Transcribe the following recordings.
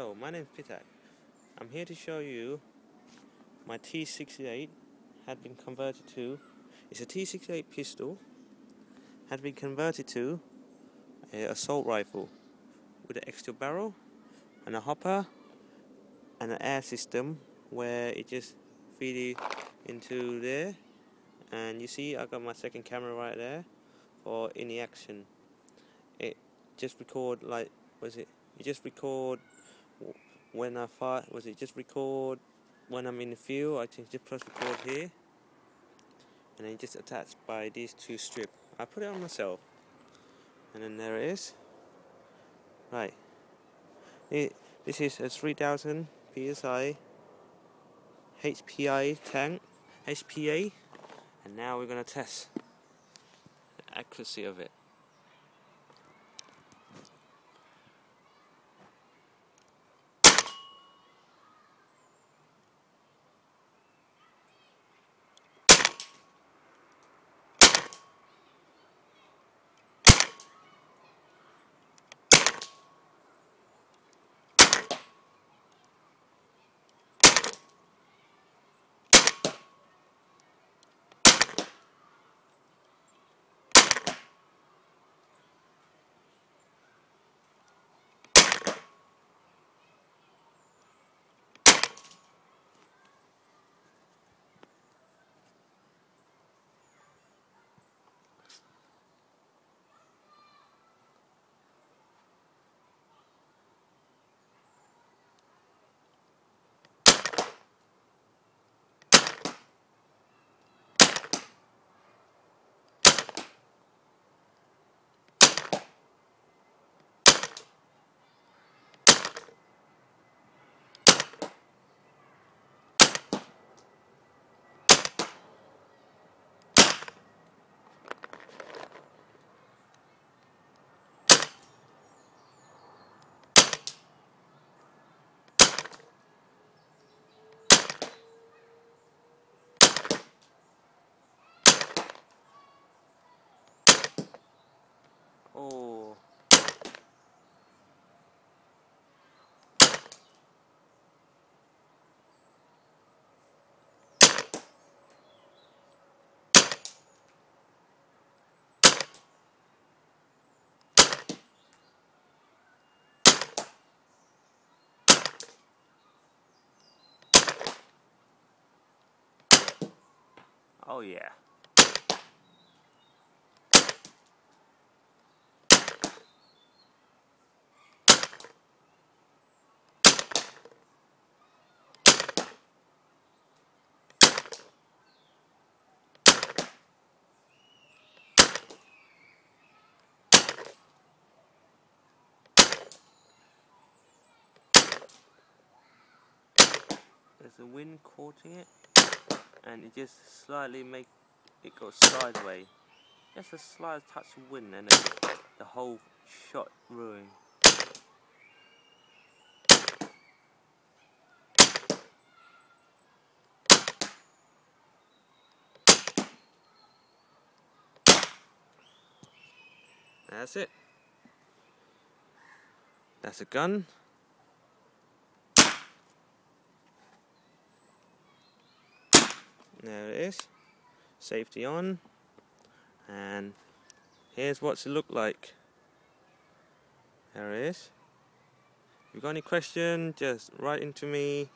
Hello, my name is Pitak. I'm here to show you my T68 had been converted to, it's a T68 pistol, had been converted to an assault rifle with an extra barrel and a hopper and an air system where it just feeds into there, and you see I got my second camera right there for any action. It just record it just record when I fire, just record when I'm in the field. I can just press record here and then just attached by these two strips. I put it on myself and then there it is. Right, this is a 3000 psi HPI tank, HPA, and now we're going to test the accuracy of it. Oh. Oh yeah. There's a wind coating it, and it just slightly make it go sideways. Just a slight touch of wind, and then the whole shot ruined. That's it. That's a gun. There it is. Safety on. And here's what it looked like. There it is. If you've got any question, just write into me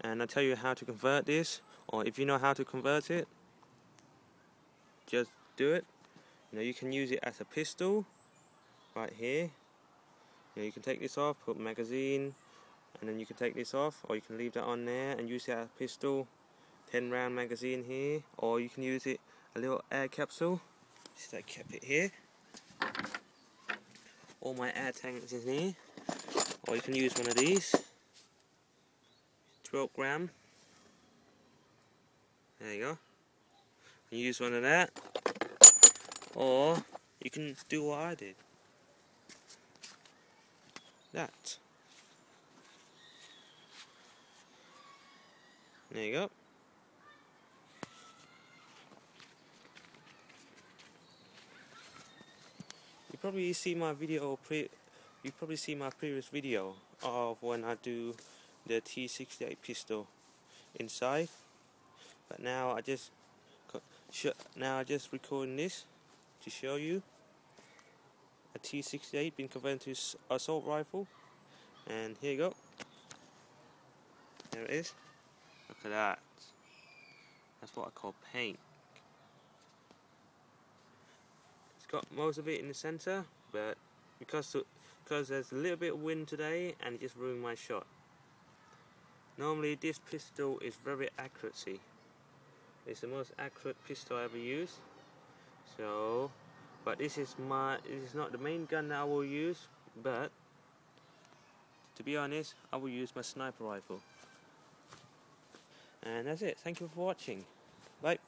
and I'll tell you how to convert this. Or if you know how to convert it, just do it. You can use it as a pistol right here. You can take this off, put magazine, and then you can take this off, or you can leave that on there and use it as a pistol. 10 round magazine here, or you can use it a little air capsule. So I kept it here. All my air tanks in here, or you can use one of these. 12 gram. There you go. You use one of that, or you can do what I did. That. There you go. You probably see my video you probably see my previous video of when I do the T68 pistol inside, but now I just recording this to show you a T68 being converted to assault rifle. And here you go. There it is. Look at that. That's what I call paint. It's got most of it in the center, but because there's a little bit of wind today, and it just ruined my shot. Normally this pistol is very accuracy. It's the most accurate pistol I ever used. So, but this is not the main gun that I will use, but to be honest, I will use my sniper rifle. And that's it. Thank you for watching. Bye.